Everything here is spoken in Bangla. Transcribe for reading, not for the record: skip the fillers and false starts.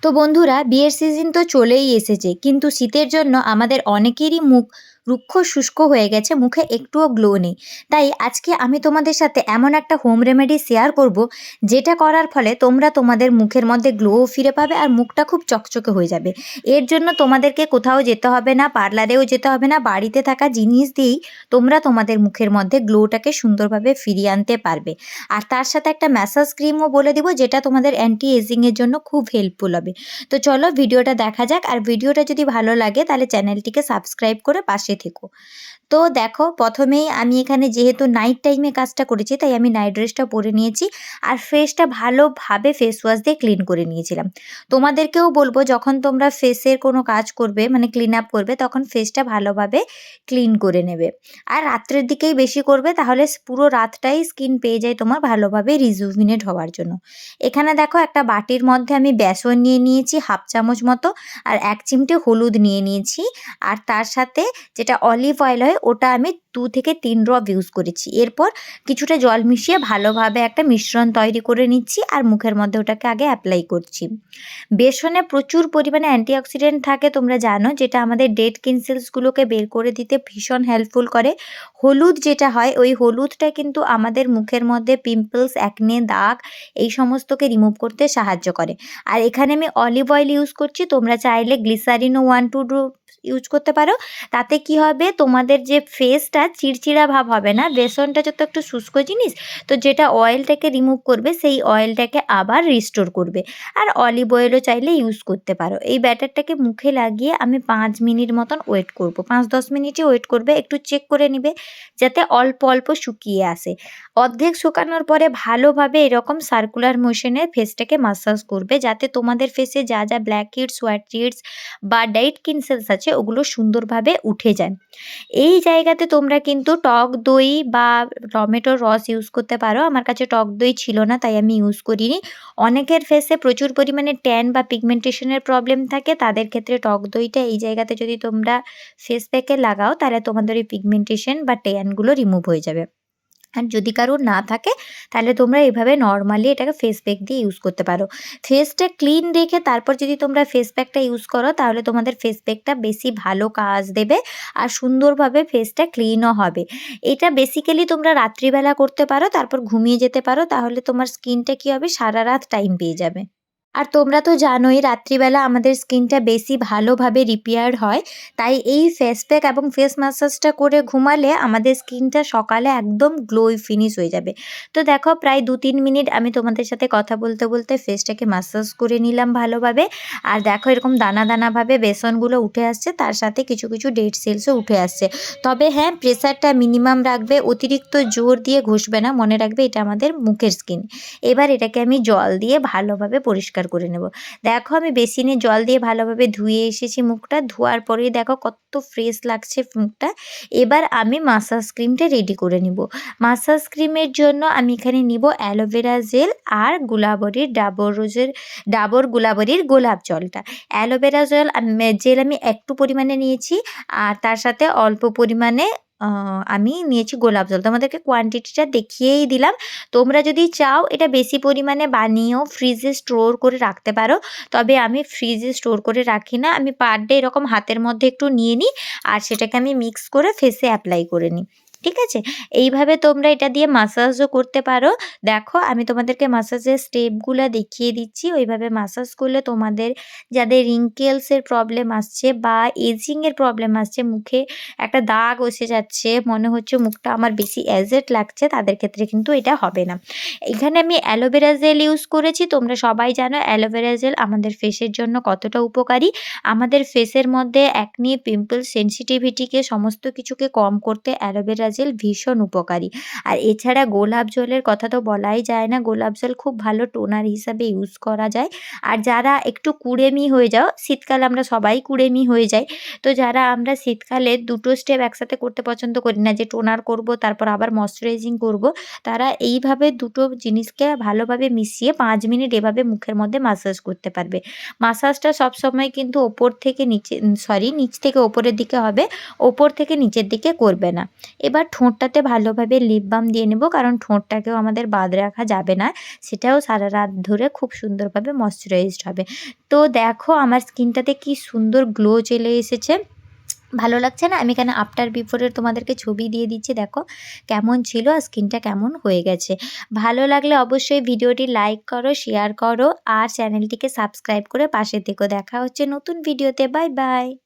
তো বন্ধুরা, বিয়ের সিজন তো চলেই এসেছে, কিন্তু শীতের জন্য আমাদের অনেকেরই মুখ রুক্ষ শুষ্ক হয়ে গেছে, মুখে একটুও গ্লো নেই। তাই আজকে আমি তোমাদের সাথে এমন একটা হোম রেমেডি শেয়ার করব, যেটা করার ফলে তোমরা তোমাদের মুখের মধ্যে গ্লোও ফিরে পাবে আর মুখটা খুব চকচকে হয়ে যাবে। এর জন্য তোমাদেরকে কোথাও যেতে হবে না, পার্লারেও যেতে হবে না, বাড়িতে থাকা জিনিস দিয়েই তোমরা তোমাদের মুখের মধ্যে গ্লোটাকে সুন্দরভাবে ফিরিয়ে আনতে পারবে। আর তার সাথে একটা ম্যাসাজ ক্রিমও বলে দিব, যেটা তোমাদের অ্যান্টি এজিংয়ের জন্য খুব হেল্পফুল হবে। তো চলো ভিডিওটা দেখা যাক। আর ভিডিওটা যদি ভালো লাগে তাহলে চ্যানেলটিকে সাবস্ক্রাইব করে পাশে থেকো। তো দেখো, প্রথমেই আমি এখানে যেহেতু নাইট টাইমে কাজটা করেছি, তাই আমি নাইট ড্রেসটা পরে নিয়েছি আর ফেসটা ভালোভাবে ফেস ওয়াশ দিয়ে ক্লিন করে নিয়েছিলাম। তোমাদেরকেও বলবো, যখন তোমরা ফেসের কোনো কাজ করবে, মানে ক্লিন আপ করবে, তখন ফেসটা ভালোভাবে ক্লিন করে নেবে। আর রাত্রের দিকেই বেশি করবে, তাহলে পুরো রাতটাই স্কিন পেয়ে যায় তোমার ভালোভাবে রিজুভিনেট হওয়ার জন্য। এখানে দেখো, একটা বাটির মধ্যে আমি বেসন নিয়ে নিয়েছি হাফ চামচ মতো, আর 1 চিমটে হলুদ নিয়ে নিয়েছি। আর তার সাথে যেটা অলিভ অয়েল হয়, ওটা আমি 2 থেকে 3 ড্রপ ইউজ করেছি। এরপর কিছুটা জল মিশিয়ে ভালোভাবে একটা মিশ্রণ তৈরি করে নিচ্ছি আর মুখের মধ্যে ওটাকে আগে অ্যাপ্লাই করছি। বেসনে প্রচুর পরিমাণে অ্যান্টিঅক্সিডেন্ট থাকে, তোমরা জানো, যেটা আমাদের ডেড স্কিন সেলসগুলোকে বের করে দিতে ভীষণ হেল্পফুল করে। হলুদ যেটা হয়, ওই হলুদটা কিন্তু আমাদের মুখের মধ্যে পিম্পলস, অ্যাকনে, দাগ এই সমস্তকে রিমুভ করতে সাহায্য করে। আর এখানে আমি অলিভ অয়েল ইউজ করছি, তোমরা চাইলে গ্লিসারিনও 1-2 ড্রপ ইউজ করতে পারো। তাতে কি হবে, তোমাদের যে ফেসটা চিড়চিড়া ভাব হবে না। বেসনটা যত একটু শুষ্ক জিনিস, তো যেটা অয়েলটাকে রিমুভ করবে, সেই অয়েলটাকে আবার রিস্টোর করবে। আর অলিভ অয়েলও চাইলে ইউজ করতে পারো। এই ব্যাটারটাকে মুখে লাগিয়ে আমি 5 মিনিট মতন ওয়েট করব। 5-10 মিনিটই ওয়েট করবে, একটু চেক করে নিবে যাতে অল্প অল্প শুকিয়ে আসে। অর্ধেক শুকানোর পরে ভালোভাবে এরকম সার্কুলার মোশনে ফেসটাকে মাসাজ করবে, যাতে তোমাদের ফেসে যা যা ব্ল্যাক হেডস, হোয়াইট হেডস বা ডেড স্কিন সেলস আছে, ওগুলো সুন্দরভাবে উঠে যায়। এই জায়গাতে তোমরা কিন্তু টক দই বা টমেটোর রস ইউজ করতে পারো। আমার কাছে টক দই ছিল না, তাই আমি ইউজ করিনি। অনেকের ফেসে প্রচুর পরিমাণে ট্যান বা পিগমেন্টেশনের প্রবলেম থাকে, তাদের ক্ষেত্রে টক দইটা এই জায়গাতে যদি তোমরা ফেস প্যাকে লাগাও, তাহলে তোমাদের ওই পিগমেন্টেশন বা ট্যানগুলো রিমুভ হয়ে যাবে। আর যদি কারোর না থাকে, তাহলে তোমরা এভাবে নর্মালি এটাকে ফেস প্যাক দিয়ে ইউজ করতে পারো। ফেসটা ক্লিন রেখে তারপর যদি তোমরা ফেস প্যাকটা ইউজ করো, তাহলে তোমাদের ফেস প্যাকটা বেশি ভালো কাজ দেবে আর সুন্দরভাবে ফেসটা ক্লিনও হবে। এটা বেসিক্যালি তোমরা রাত্রিবেলা করতে পারো, তারপর ঘুমিয়ে যেতে পারো, তাহলে তোমার স্কিনটা কী হবে, সারা রাত টাইম পেয়ে যাবে। আর তোমরা তো জানোই, রাত্রিবেলা আমাদের স্কিনটা বেশি ভালোভাবে রিপেয়ার হয়। তাই এই ফেস প্যাক এবং ফেস ম্যাসাজটা করে ঘুমালে আমাদের স্কিনটা সকালে একদম গ্লোই ফিনিশ হয়ে যাবে। তো দেখো, প্রায় 2-3 মিনিট আমি তোমাদের সাথে কথা বলতে বলতে ফেসটাকে ম্যাসাজ করে নিলাম ভালোভাবে। আর দেখো, এরকম দানা দানাভাবে বেসনগুলো উঠে আসছে, তার সাথে কিছু কিছু ডেড সেলসও উঠে আসছে। তবে হ্যাঁ, প্রেসারটা মিনিমাম রাখবে, অতিরিক্ত জোর দিয়ে ঘষবে না, মনে রাখবে এটা আমাদের মুখের স্কিন। এবার এটাকে আমি জল দিয়ে ভালোভাবে পরিষ্কার করে নেব। দেখো, আমি বেসিনে জল দিয়ে ভালোভাবে ধুয়ে এসেছি মুখটা। ধোয়ার পরেই দেখো কত ফ্রেশ লাগছে মুখটা। এবার আমি মাসাজ ক্রিমটা রেডি করে নিব। মাসাজ ক্রিমের জন্য আমি এখানে নিব অ্যালোভেরা জেল আর গুলাবরির ডাবর গুলাবরির গোলাপ জলটা। অ্যালোভেরা জেল আমি একটু পরিমাণে নিয়েছি, আর তার সাথে অল্প পরিমাণে আমি নিয়েছি গোলাপ জল। তোমাদেরকে কোয়ান্টিটিটা দেখিয়েই দিলাম। তোমরা যদি চাও এটা বেশি পরিমাণে বানিয়েও ফ্রিজে স্টোর করে রাখতে পারো। তবে আমি ফ্রিজে স্টোর করে রাখি না। আমি পার ডে এরকম হাতের মধ্যে একটু নিয়ে নিই, আর সেটাকে আমি মিক্স করে ফেসে অ্যাপ্লাই করে নিই। ঠিক আছে? এইভাবে তোমরা এটা দিয়ে মাসাজও করতে পারো। দেখো, আমি তোমাদেরকে মাসাজের স্টেপগুলা দেখিয়ে দিচ্ছি। ওইভাবে মাসাজ করলে তোমাদের যাদের রিঙ্কেলসের প্রবলেম আসছে বা এজিংয়ের প্রবলেম আসছে, মুখে একটা দাগ এসে যাচ্ছে, মনে হচ্ছে মুখটা আমার বেশি অ্যাজেড লাগছে, তাদের ক্ষেত্রে কিন্তু এটা হবে না। এখানে আমি অ্যালোভেরা জেল ইউজ করেছি। তোমরা সবাই জানো অ্যালোভেরা জেল আমাদের ফেসের জন্য কতটা উপকারী। আমাদের ফেসের মধ্যে অ্যাকনি, পিম্পল, সেনসিটিভিটিকে সমস্ত কিছুকে কম করতে অ্যালোভেরা জেল ভীষণ উপকারী। আর এছাড়া গোলাপ জলের কথা তো বলাই যায় না। গোলাপ জল খুব ভালো টোনার হিসাবে ইউজ করা যায়। আর যারা একটু কুঁড়েমি হয়ে যাও, শীতকালে আমরা সবাই কুঁড়েমি হয়ে যাই, তো যারা আমরা শীতকালে দুটো স্টেপ একসাথে করতে পছন্দ করি না, যে টোনার করব তারপর আবার ময়শ্চারাইজিং করব, তারা এইভাবে দুটো জিনিসকে ভালোভাবে মিশিয়ে 5 মিনিট এভাবে মুখের মধ্যে মাসাজ করতে পারবে। মাসাজটা সবসময় কিন্তু নিচ থেকে ওপরের দিকে হবে, ওপর থেকে নিচের দিকে করবে না। এবার ঠোঁটটাতে ভালোভাবে লিপ বাম দিয়ে নেব, কারণ ঠোঁটটাকেও আমাদের বাদ রাখা যাবে না। সেটাও সারা রাত ধরে খুব সুন্দরভাবে ময়েশ্চারাইজড হবে। তো দেখো আমার স্কিনটাতে কি সুন্দর গ্লো চলে এসেছে। ভালো লাগছে না? আমি এখানে আফটার বিফোরের তোমাদেরকে ছবি দিয়ে দিচ্ছি, দেখো কেমন ছিল আর স্কিনটা কেমন হয়ে গেছে। ভালো লাগলে অবশ্যই ভিডিওটি লাইক করো, শেয়ার করো আর চ্যানেলটিকে সাবস্ক্রাইব করে পাশে থেকো। দেখা হচ্ছে নতুন ভিডিওতে। Bye bye.